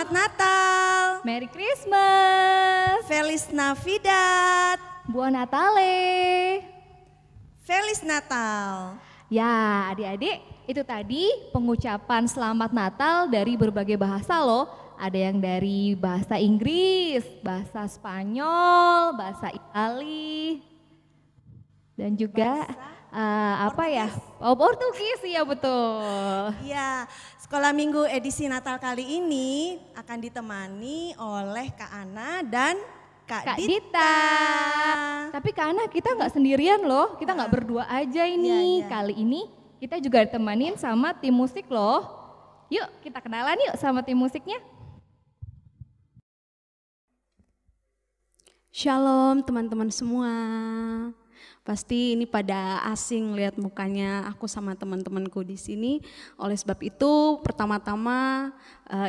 Selamat Natal. Merry Christmas. Feliz Navidad. Buon Natale. Feliz Natal. Ya, adik-adik, itu tadi pengucapan selamat Natal dari berbagai bahasa loh. Ada yang dari bahasa Inggris, bahasa Spanyol, bahasa Itali, dan juga Portugis, ya betul. Iya, Sekolah Minggu edisi Natal kali ini akan ditemani oleh Kak Ana dan Kak Dita. Tapi Kak Ana, kita nggak sendirian loh, kita nggak berdua aja ini. Iya. Kali ini kita juga ditemanin sama tim musik loh. Yuk kita kenalan yuk sama tim musiknya. Shalom teman-teman semua. Pasti ini pada asing lihat mukanya aku sama teman-temanku di sini. Oleh sebab itu pertama-tama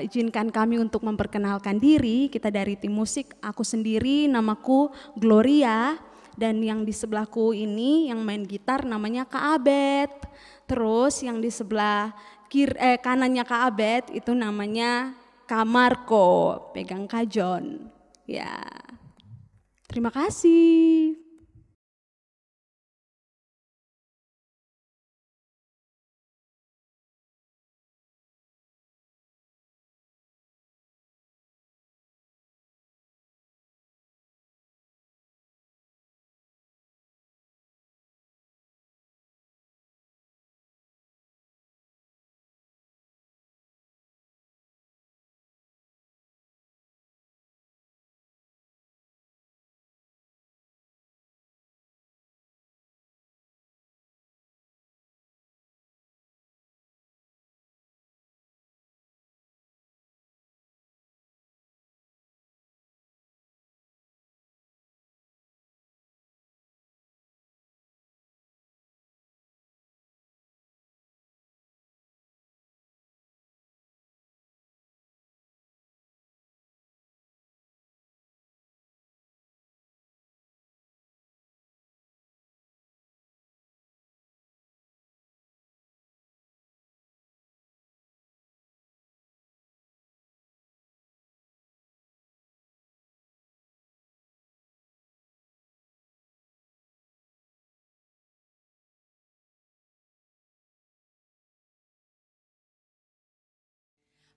izinkan kami untuk memperkenalkan diri. Kita dari tim musik, aku sendiri namaku Gloria. Dan yang di sebelahku ini yang main gitar namanya Kak Abed. Terus yang di sebelah kanannya Kak Abed itu namanya Kak Marco, pegang kajon. Ya, terima kasih.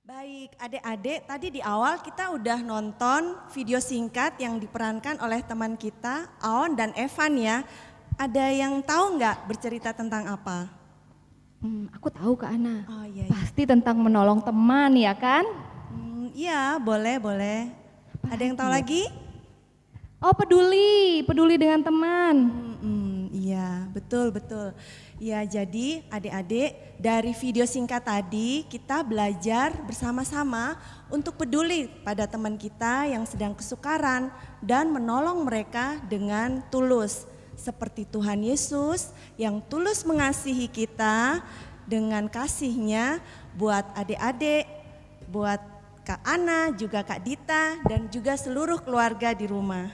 Baik, adik-adik, tadi di awal kita udah nonton video singkat yang diperankan oleh teman kita, Aon dan Evan ya. Ada yang tahu nggak bercerita tentang apa? Aku tahu Kak Ana, Oh iya. pasti tentang menolong teman ya kan? Iya, boleh. Ada yang tahu lagi? Oh peduli dengan teman. Iya, betul. Ya, jadi adik-adik dari video singkat tadi kita belajar bersama-sama untuk peduli pada teman kita yang sedang kesukaran dan menolong mereka dengan tulus. Seperti Tuhan Yesus yang tulus mengasihi kita dengan kasih-Nya buat adik-adik, buat Kak Ana, juga Kak Dita dan juga seluruh keluarga di rumah.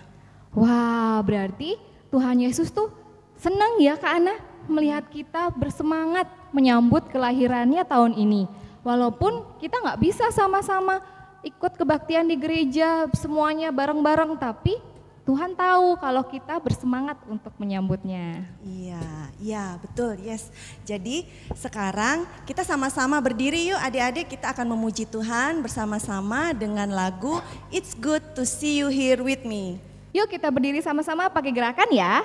Wah, berarti Tuhan Yesus tuh senang ya Kak Ana melihat kita bersemangat menyambut kelahirannya tahun ini. Walaupun kita nggak bisa sama-sama ikut kebaktian di gereja semuanya bareng-bareng, tapi Tuhan tahu kalau kita bersemangat untuk menyambutnya. Iya betul, yes. Jadi sekarang kita sama-sama berdiri yuk adik-adik, kita akan memuji Tuhan bersama-sama dengan lagu It's Good to See You Here With Me. Yuk kita berdiri sama-sama pakai gerakan ya.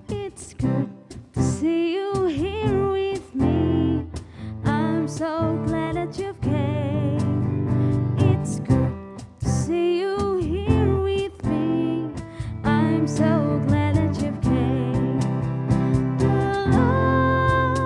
It's good to see you here with me. I'm so glad that you've came. It's good to see you here with me. I'm so glad that you've came. The Lord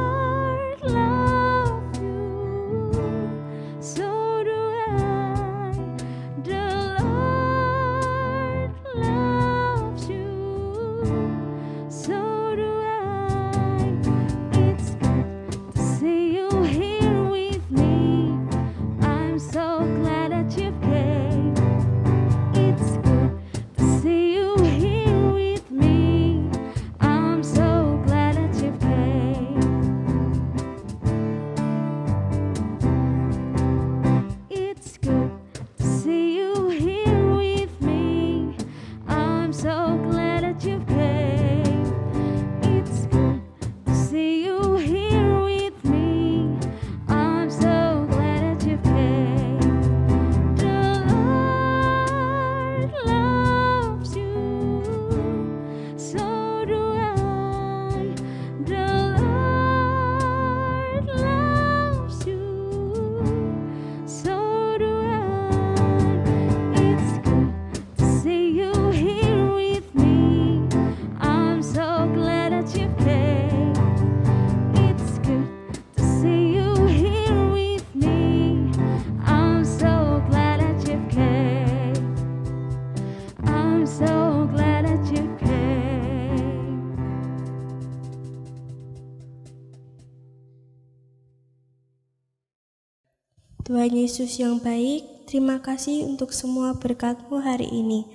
Tuhan Yesus yang baik, terima kasih untuk semua berkat-Mu hari ini.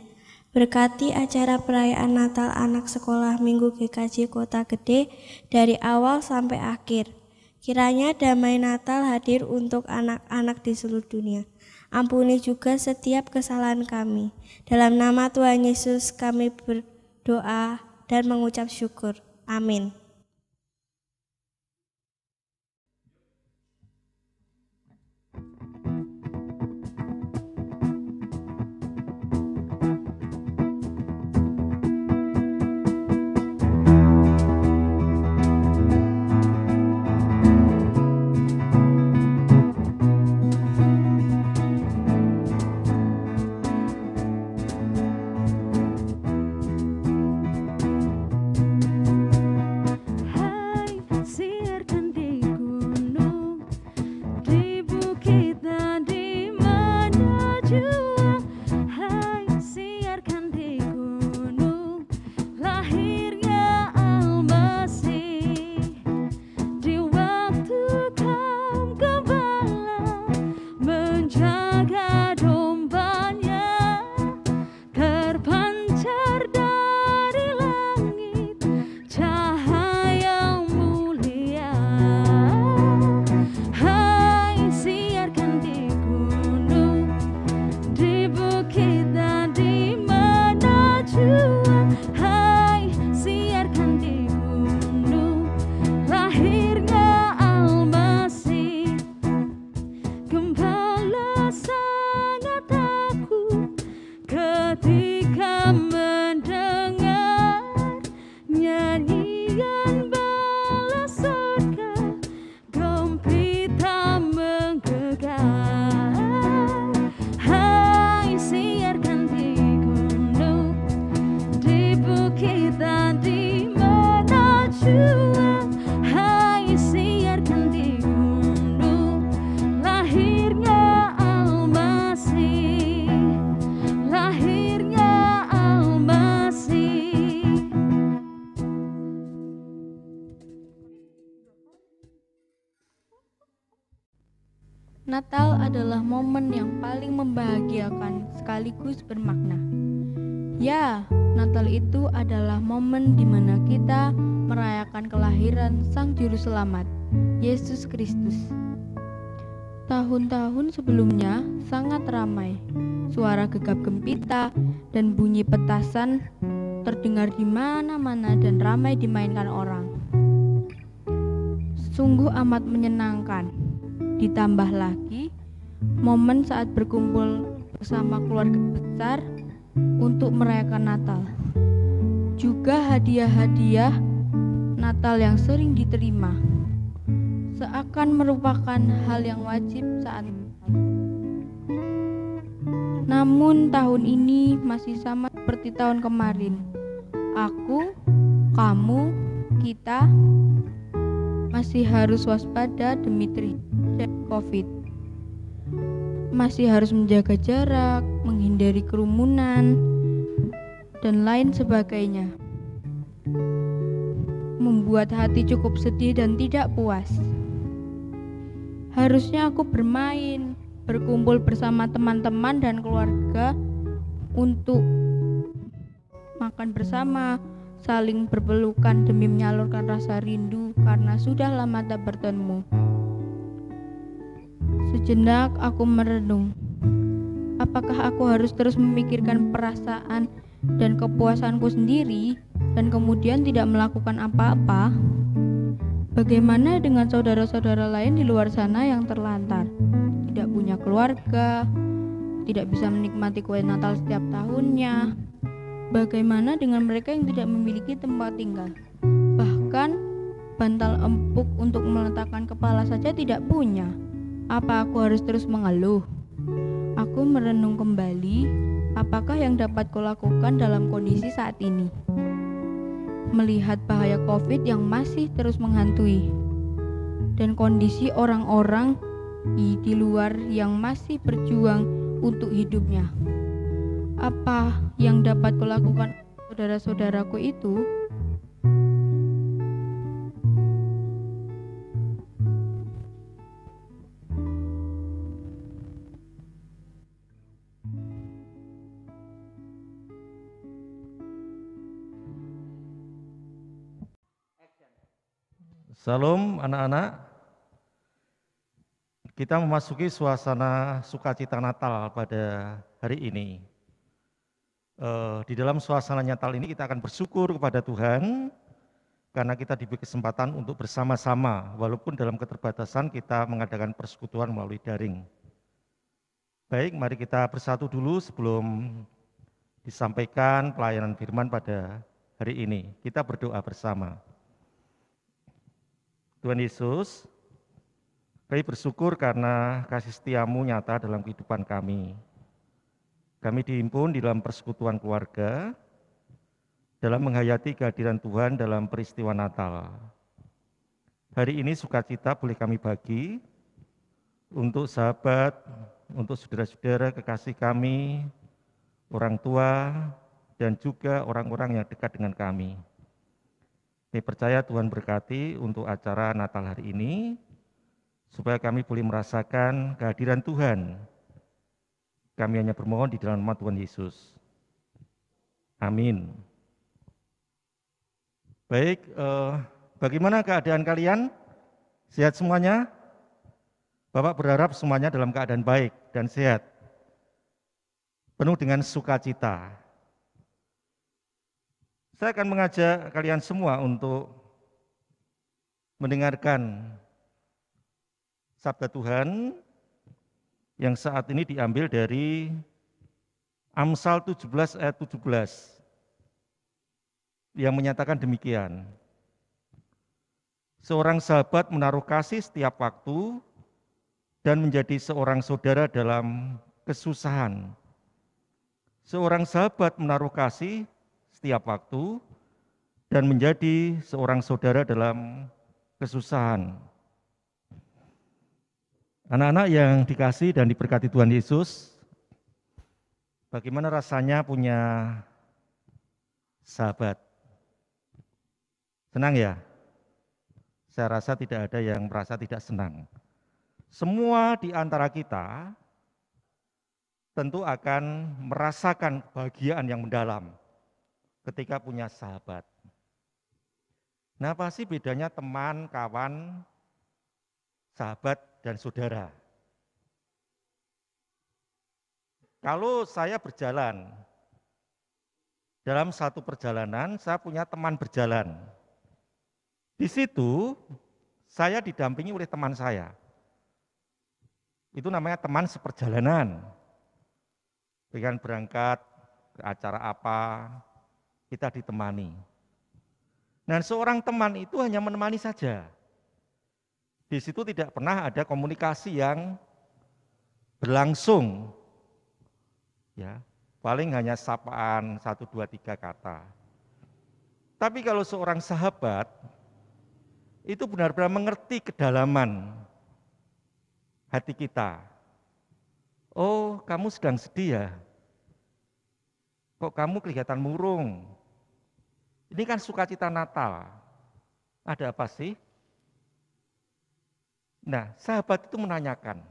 Berkati acara perayaan Natal anak sekolah Minggu GKJ Kota Gede dari awal sampai akhir. Kiranya damai Natal hadir untuk anak-anak di seluruh dunia. Ampuni juga setiap kesalahan kami. Dalam nama Tuhan Yesus kami berdoa dan mengucap syukur. Amin. Natal adalah momen yang paling membahagiakan sekaligus bermakna. Ya, Natal itu adalah momen di mana kita merayakan kelahiran Sang Juru Selamat, Yesus Kristus. Tahun-tahun sebelumnya sangat ramai. Suara gegap gempita dan bunyi petasan terdengar di mana-mana dan ramai dimainkan orang. Sungguh amat menyenangkan. Ditambah lagi momen saat berkumpul bersama keluarga besar untuk merayakan Natal. Juga hadiah-hadiah Natal yang sering diterima, seakan merupakan hal yang wajib saat Natal. Namun tahun ini masih sama seperti tahun kemarin. Aku, kamu, kita masih harus waspada demi terhindar COVID. Masih harus menjaga jarak, menghindari kerumunan, dan lain sebagainya. Membuat hati cukup sedih dan tidak puas. Harusnya aku bermain, berkumpul bersama teman-teman dan keluarga untuk makan bersama, saling berpelukan demi menyalurkan rasa rindu karena sudah lama tak bertemu. Sejenak aku merenung, apakah aku harus terus memikirkan perasaan dan kepuasanku sendiri dan kemudian tidak melakukan apa-apa? Bagaimana dengan saudara-saudara lain di luar sana yang terlantar, tidak punya keluarga, tidak bisa menikmati kue Natal setiap tahunnya? Bagaimana dengan mereka yang tidak memiliki tempat tinggal? Bahkan bantal empuk untuk meletakkan kepala saja tidak punya. Apa aku harus terus mengeluh? Aku merenung kembali, apakah yang dapat kulakukan dalam kondisi saat ini? Melihat bahaya COVID yang masih terus menghantui dan kondisi orang-orang di luar yang masih berjuang untuk hidupnya. Apa yang dapat kulakukan saudara-saudaraku itu? Salam anak-anak. Kita memasuki suasana sukacita Natal pada hari ini. Di dalam suasana Natal ini kita akan bersyukur kepada Tuhan karena kita diberi kesempatan untuk bersama-sama, walaupun dalam keterbatasan kita mengadakan persekutuan melalui daring. Baik, mari kita bersatu dulu sebelum disampaikan pelayanan firman pada hari ini. Kita berdoa bersama. Tuhan Yesus, kami bersyukur karena kasih setiamu nyata dalam kehidupan kami. Kami dihimpun di dalam persekutuan keluarga, dalam menghayati kehadiran Tuhan dalam peristiwa Natal. Hari ini sukacita boleh kami bagi untuk sahabat, untuk saudara-saudara kekasih kami, orang tua, dan juga orang-orang yang dekat dengan kami. Kami percaya Tuhan berkati untuk acara Natal hari ini, supaya kami boleh merasakan kehadiran Tuhan. Kami hanya bermohon di dalam nama Tuhan Yesus. Amin. Baik, bagaimana keadaan kalian? Sehat semuanya? Bapak berharap semuanya dalam keadaan baik dan sehat, penuh dengan sukacita. Saya akan mengajak kalian semua untuk mendengarkan sabda Tuhan yang saat ini diambil dari Amsal 17 ayat 17 yang menyatakan demikian. Seorang sahabat menaruh kasih setiap waktu dan menjadi seorang saudara dalam kesusahan. Seorang sahabat menaruh kasih setiap waktu dan menjadi seorang saudara dalam kesusahan. Anak-anak yang dikasihi dan diberkati Tuhan Yesus, bagaimana rasanya punya sahabat? Senang ya? Saya rasa tidak ada yang merasa tidak senang. Semua di antara kita tentu akan merasakan kebahagiaan yang mendalam ketika punya sahabat. Nah, apa sih bedanya teman, kawan, sahabat, dan saudara? Kalau saya berjalan, dalam satu perjalanan saya punya teman berjalan. Di situ saya didampingi oleh teman saya. Itu namanya teman seperjalanan. Dengan berangkat ke acara apa, kita ditemani. Dan seorang teman itu hanya menemani saja. Di situ tidak pernah ada komunikasi yang berlangsung. Ya, paling hanya sapaan 1, 2, 3 kata. Tapi kalau seorang sahabat itu benar-benar mengerti kedalaman hati kita. Oh, kamu sedang sedih ya? Kok kamu kelihatan murung? Ini kan sukacita Natal. Ada apa sih? Nah, sahabat itu menanyakan,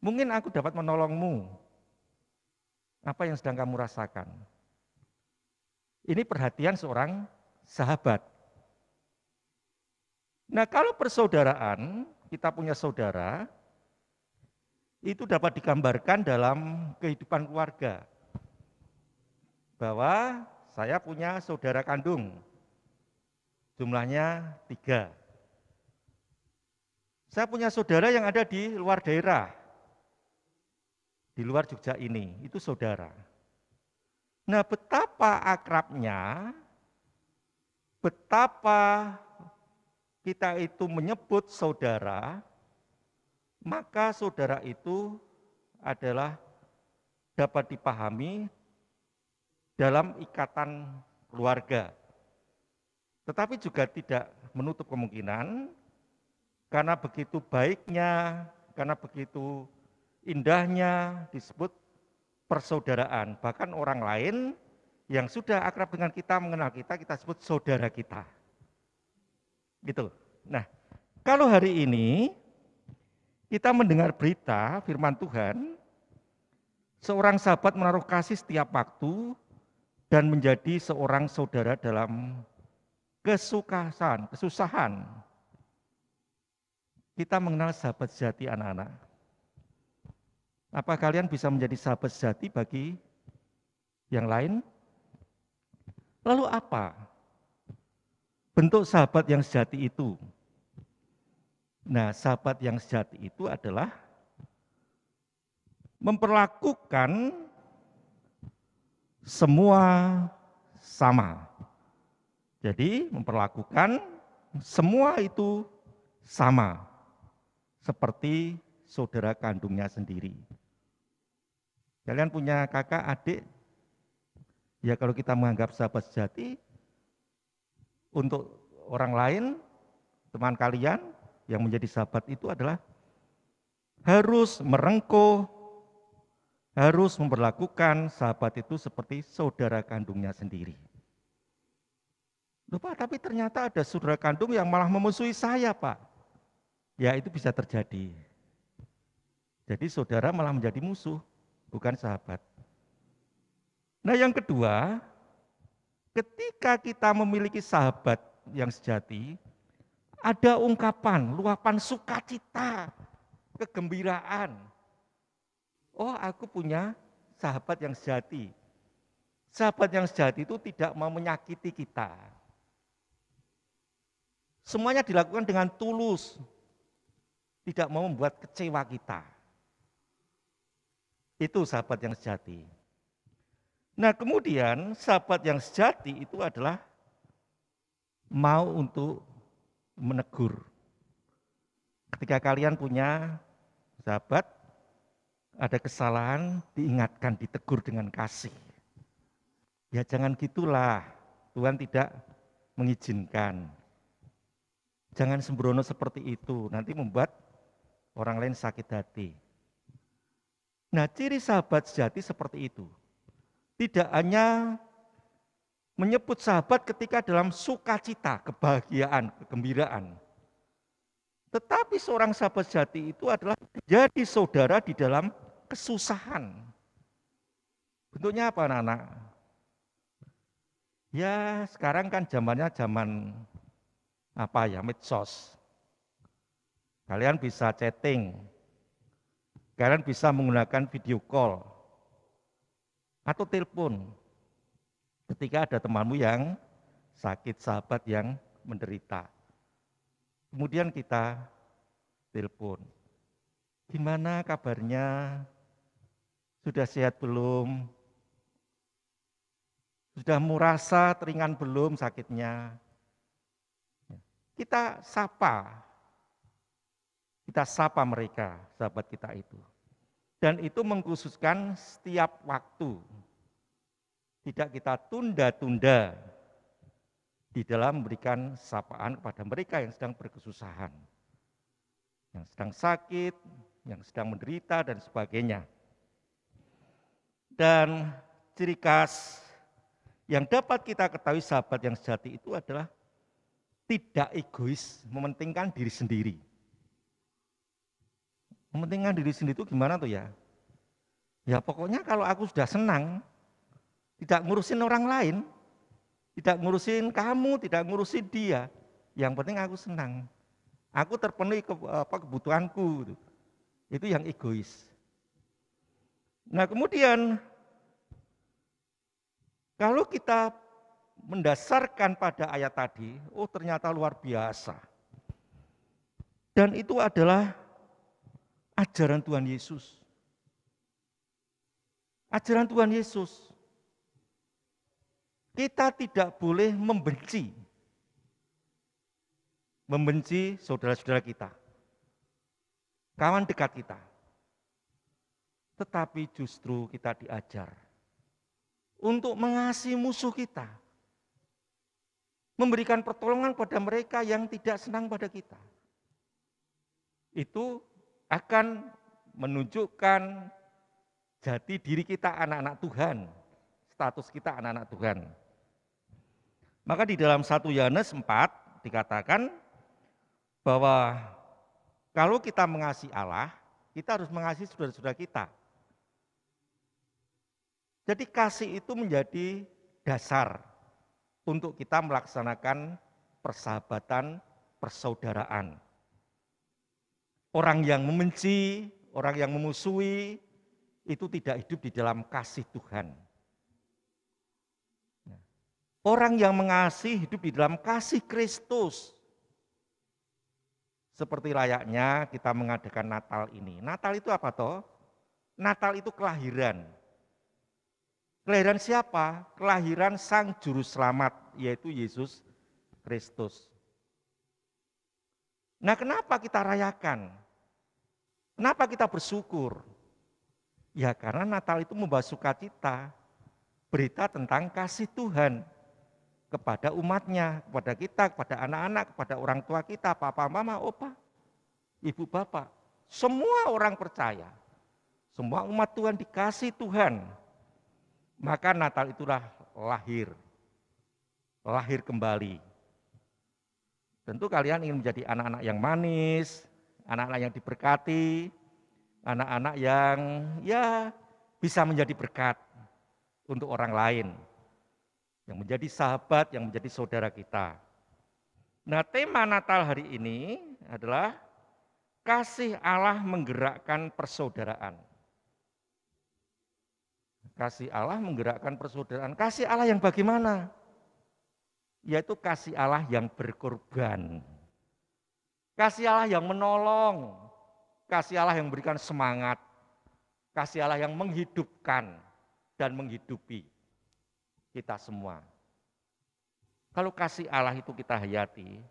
mungkin aku dapat menolongmu. Apa yang sedang kamu rasakan? Ini perhatian seorang sahabat. Nah, kalau persaudaraan, kita punya saudara, itu dapat digambarkan dalam kehidupan keluarga. Bahwa saya punya saudara kandung, jumlahnya 3. Saya punya saudara yang ada di luar daerah, di luar Jogja ini, itu saudara. Nah, betapa akrabnya, betapa kita itu menyebut saudara, maka saudara itu adalah dapat dipahami dalam ikatan keluarga. Tetapi juga tidak menutup kemungkinan, karena begitu baiknya, karena begitu indahnya disebut persaudaraan. Bahkan orang lain yang sudah akrab dengan kita, mengenal kita, kita sebut saudara kita. Gitu. Nah, kalau hari ini kita mendengar berita firman Tuhan, seorang sahabat menaruh kasih setiap waktu dan menjadi seorang saudara dalam kesusahan, kita mengenal sahabat sejati anak-anak. Apa kalian bisa menjadi sahabat sejati bagi yang lain? Lalu apa bentuk sahabat yang sejati itu? Nah, sahabat yang sejati itu adalah memperlakukan semua sama. Jadi memperlakukan semua itu sama, seperti saudara kandungnya sendiri. Kalian punya kakak, adik, ya kalau kita menganggap sahabat sejati, untuk orang lain, teman kalian yang menjadi sahabat itu adalah harus merengkuh, harus memperlakukan sahabat itu seperti saudara kandungnya sendiri. Loh Pak, tapi ternyata ada saudara kandung yang malah memusuhi saya Pak. Ya itu bisa terjadi. Jadi saudara malah menjadi musuh, bukan sahabat. Nah yang kedua, ketika kita memiliki sahabat yang sejati, ada ungkapan, luapan sukacita, kegembiraan. Oh aku punya sahabat yang sejati. Sahabat yang sejati itu tidak mau menyakiti kita. Semuanya dilakukan dengan tulus, tidak mau membuat kecewa kita. Itu sahabat yang sejati. Nah kemudian sahabat yang sejati itu adalah mau untuk menegur. Ketika kalian punya sahabat, ada kesalahan, diingatkan, ditegur dengan kasih. Ya jangan gitulah, Tuhan tidak mengizinkan. Jangan sembrono seperti itu, nanti membuat orang lain sakit hati. Nah, ciri sahabat sejati seperti itu. Tidak hanya menyebut sahabat ketika dalam sukacita, kebahagiaan, kegembiraan. Tetapi seorang sahabat sejati itu adalah jadi saudara di dalam kesusahan. Bentuknya apa anak-anak? Ya sekarang kan zamannya zaman medsos. Kalian bisa chatting, kalian bisa menggunakan video call, atau telepon. Ketika ada temanmu yang sakit, sahabat yang menderita. Kemudian kita telepon. Gimana kabarnya? Sudah sehat belum? Sudah merasa ringan belum sakitnya? Kita sapa mereka, sahabat kita itu. Dan itu mengkhususkan setiap waktu. Tidak kita tunda-tunda di dalam memberikan sapaan kepada mereka yang sedang berkesusahan. Yang sedang sakit, yang sedang menderita, dan sebagainya. Dan ciri khas yang dapat kita ketahui sahabat yang sejati itu adalah tidak egois, mementingkan diri sendiri. Mementingkan diri sendiri itu gimana tuh ya? Ya pokoknya kalau aku sudah senang, tidak ngurusin orang lain, tidak ngurusin kamu, tidak ngurusin dia. Yang penting aku senang. Aku terpenuhi kebutuhanku. Itu yang egois. Nah kemudian, kalau kita mendasarkan pada ayat tadi, oh ternyata luar biasa. Dan itu adalah ajaran Tuhan Yesus. Ajaran Tuhan Yesus. Kita tidak boleh membenci saudara-saudara kita, kawan dekat kita. Tetapi justru kita diajar untuk mengasihi musuh kita. Memberikan pertolongan pada mereka yang tidak senang pada kita. Itu akan menunjukkan jati diri kita anak-anak Tuhan, status kita anak-anak Tuhan. Maka di dalam 1 Yohanes 4 dikatakan bahwa kalau kita mengasihi Allah, kita harus mengasihi saudara-saudara kita. Jadi kasih itu menjadi dasar untuk kita melaksanakan persahabatan, persaudaraan. Orang yang membenci, orang yang memusuhi, itu tidak hidup di dalam kasih Tuhan. Orang yang mengasihi hidup di dalam kasih Kristus. Seperti layaknya kita mengadakan Natal ini. Natal itu apa toh? Natal itu kelahiran. Kelahiran siapa? Kelahiran Sang Juru Selamat, yaitu Yesus Kristus. Nah, kenapa kita rayakan? Kenapa kita bersyukur? Ya karena Natal itu membawa sukacita, berita tentang kasih Tuhan kepada umatnya, kepada kita, kepada anak-anak, kepada orang tua kita, papa, mama, opa, ibu, bapak. Semua orang percaya, semua umat Tuhan dikasih Tuhan. Maka Natal itulah lahir kembali. Tentu kalian ingin menjadi anak-anak yang manis, anak-anak yang diberkati, anak-anak yang ya bisa menjadi berkat untuk orang lain, yang menjadi sahabat, yang menjadi saudara kita. Nah, tema Natal hari ini adalah kasih Allah menggerakkan persaudaraan. Kasih Allah menggerakkan persaudaraan. Kasih Allah yang bagaimana? Yaitu kasih Allah yang berkorban. Kasih Allah yang menolong. Kasih Allah yang memberikan semangat. Kasih Allah yang menghidupkan dan menghidupi kita semua. Kalau kasih Allah itu kita hayati,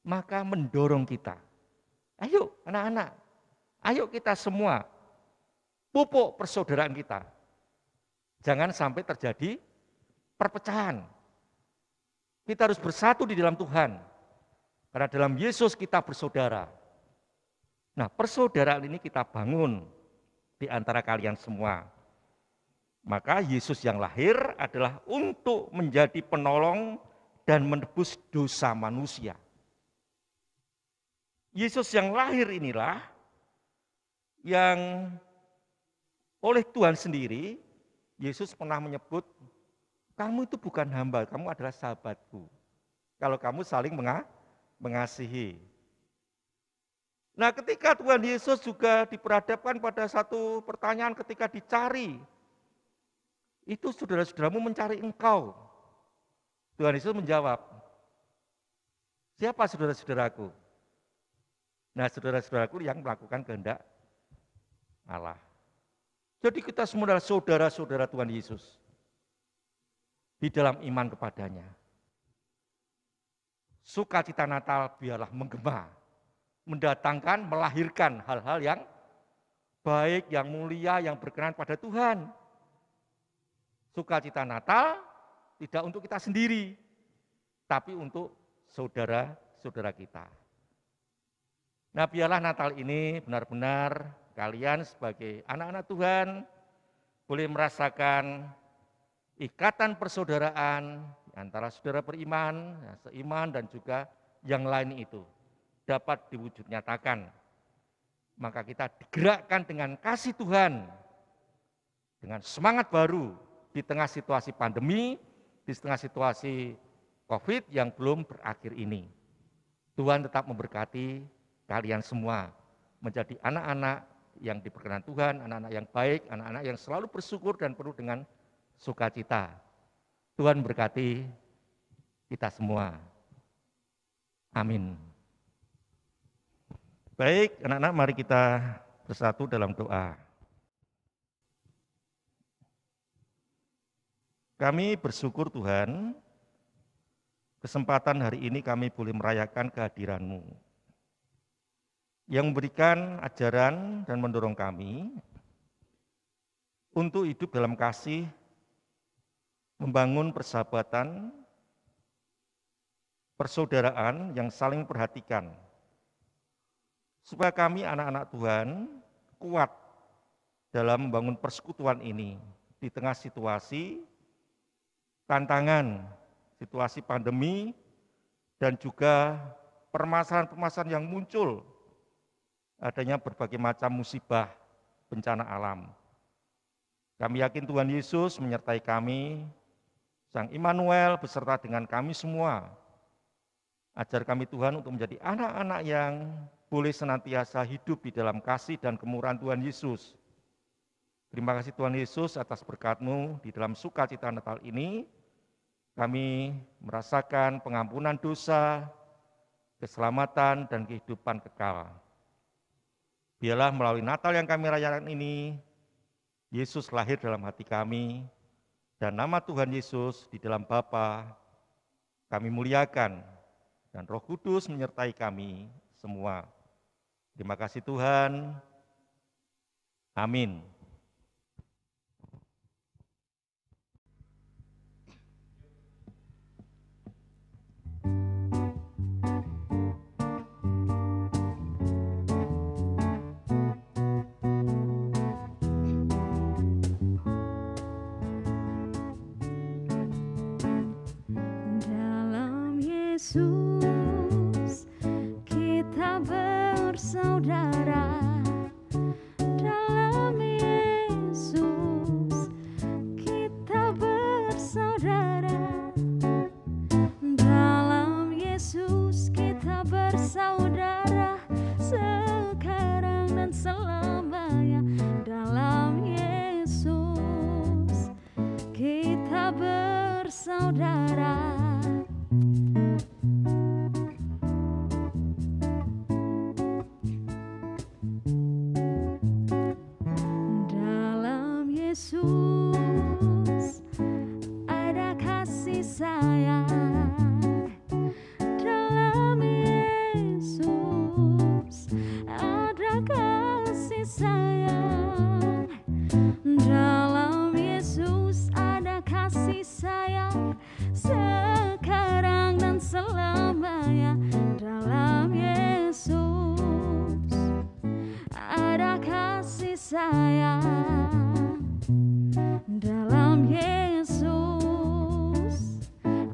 maka mendorong kita. Ayo anak-anak, ayo kita semua pupuk persaudaraan kita. Jangan sampai terjadi perpecahan. Kita harus bersatu di dalam Tuhan. Karena dalam Yesus kita bersaudara. Nah, persaudaraan ini kita bangun di antara kalian semua. Maka Yesus yang lahir adalah untuk menjadi penolong dan menebus dosa manusia. Yesus yang lahir inilah yang oleh Tuhan sendiri, Yesus pernah menyebut, kamu itu bukan hamba, kamu adalah sahabatku. Kalau kamu saling mengasihi. Nah, ketika Tuhan Yesus juga diperhadapkan pada satu pertanyaan ketika dicari, itu saudara-saudaramu mencari engkau. Tuhan Yesus menjawab, siapa saudara-saudaraku? Nah, saudara-saudaraku yang melakukan kehendak Allah. Jadi kita semua adalah saudara-saudara Tuhan Yesus di dalam iman kepadanya. Sukacita Natal biarlah menggema, mendatangkan, melahirkan hal-hal yang baik, yang mulia, yang berkenan pada Tuhan. Sukacita Natal tidak untuk kita sendiri, tapi untuk saudara-saudara kita. Nah, biarlah Natal ini benar-benar kalian sebagai anak-anak Tuhan boleh merasakan ikatan persaudaraan antara saudara beriman, seiman dan juga yang lain itu dapat diwujud nyatakan. Maka kita digerakkan dengan kasih Tuhan, dengan semangat baru di tengah situasi pandemi, di tengah situasi COVID yang belum berakhir ini. Tuhan tetap memberkati kalian semua menjadi anak-anak yang diperkenan Tuhan, anak-anak yang baik, anak-anak yang selalu bersyukur dan penuh dengan sukacita. Tuhan berkati kita semua. Amin. Baik, anak-anak, mari kita bersatu dalam doa. Kami bersyukur Tuhan, kesempatan hari ini kami boleh merayakan kehadiran-Mu yang memberikan ajaran dan mendorong kami untuk hidup dalam kasih, membangun persahabatan, persaudaraan yang saling perhatikan, supaya kami anak-anak Tuhan kuat dalam membangun persekutuan ini di tengah situasi tantangan, situasi pandemi, dan juga permasalahan-permasalahan yang muncul, adanya berbagai macam musibah, bencana alam. Kami yakin Tuhan Yesus menyertai kami, Sang Immanuel beserta dengan kami semua, Ajar kami Tuhan untuk menjadi anak-anak yang boleh senantiasa hidup di dalam kasih dan kemurahan Tuhan Yesus. Terima kasih Tuhan Yesus atas berkat-Mu di dalam sukacita Natal ini. Kami merasakan pengampunan dosa, keselamatan, dan kehidupan kekal. Biarlah melalui Natal yang kami rayakan ini, Yesus lahir dalam hati kami, dan nama Tuhan Yesus di dalam Bapa kami muliakan, dan Roh Kudus menyertai kami semua. Terima kasih Tuhan. Amin. Dalam Yesus kita bersaudara. Dalam Yesus kita bersaudara. Dalam Yesus kita bersaudara sekarang dan selamanya. Dalam Yesus kita bersaudara. Dalam Yesus ada kasih sayang. Dalam Yesus ada kasih sayang. Dalam Yesus ada kasih sayang sekarang dan selamanya. Dalam Yesus ada kasih sayang. Dalam Yesus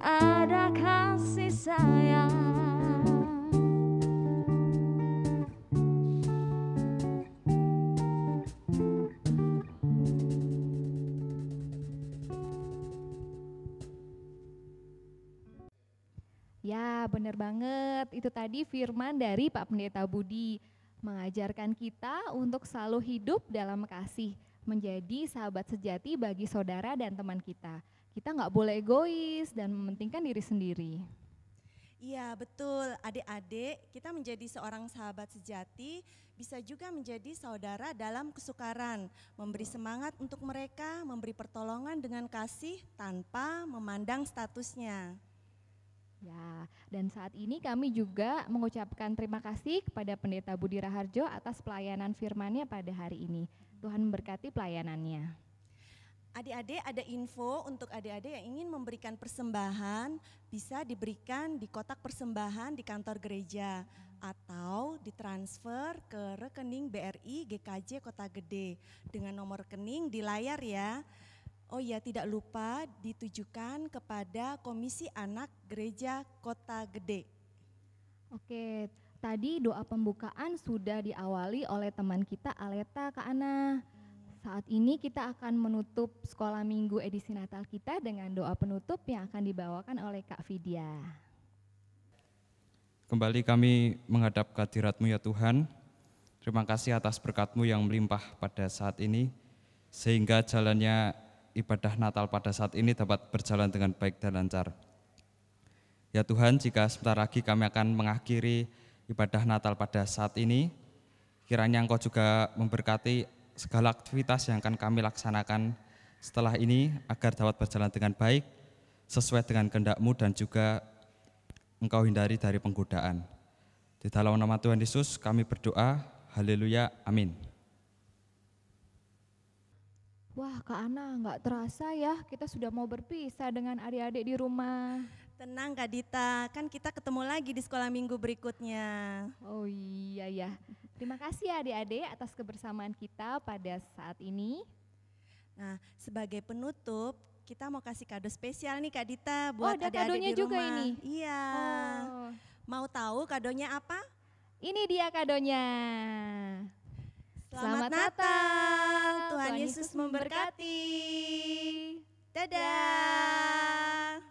ada kasih sayang. Ya, benar banget. Itu tadi firman dari Pak Pendeta Budi, mengajarkan kita untuk selalu hidup dalam kasih, menjadi sahabat sejati bagi saudara dan teman kita. Kita nggak boleh egois dan mementingkan diri sendiri. Iya betul, adik-adik kita menjadi seorang sahabat sejati bisa juga menjadi saudara dalam kesukaran, memberi semangat untuk mereka, memberi pertolongan dengan kasih tanpa memandang statusnya. Ya, dan saat ini kami juga mengucapkan terima kasih kepada Pendeta Budi Raharjo atas pelayanan firman-Nya pada hari ini. Tuhan memberkati pelayanannya. Adik-adik ada info untuk adik-adik yang ingin memberikan persembahan, bisa diberikan di kotak persembahan di kantor gereja atau ditransfer ke rekening BRI GKJ Kota Gede dengan nomor rekening di layar ya. Oh ya, tidak lupa ditujukan kepada Komisi Anak Gereja Kota Gede. Oke, tadi doa pembukaan sudah diawali oleh teman kita Aleta Kak Ana. Saat ini kita akan menutup sekolah minggu edisi Natal kita dengan doa penutup yang akan dibawakan oleh Kak Vidya. Kembali kami menghadap kehadirat-Mu ya Tuhan. Terima kasih atas berkat-Mu yang melimpah pada saat ini, sehingga jalannya ibadah Natal pada saat ini dapat berjalan dengan baik dan lancar. Ya Tuhan, jika sebentar lagi kami akan mengakhiri ibadah Natal pada saat ini, kiranya Engkau juga memberkati segala aktivitas yang akan kami laksanakan setelah ini agar dapat berjalan dengan baik, sesuai dengan kehendak-Mu dan juga Engkau hindari dari penggodaan. Di dalam nama Tuhan Yesus kami berdoa, haleluya, amin. Wah Kak Ana, nggak terasa ya kita sudah mau berpisah dengan adik-adik di rumah. Tenang Kak Dita, kan kita ketemu lagi di sekolah minggu berikutnya. Oh iya ya, terima kasih ya adik-adik atas kebersamaan kita pada saat ini. Nah, sebagai penutup kita mau kasih kado spesial nih Kak Dita buat ada adik-adik kadonya di juga rumah. ini? Iya. Oh, Mau tahu kadonya apa? ini dia kadonya. Selamat Natal, Tuhan Yesus memberkati. Dadah.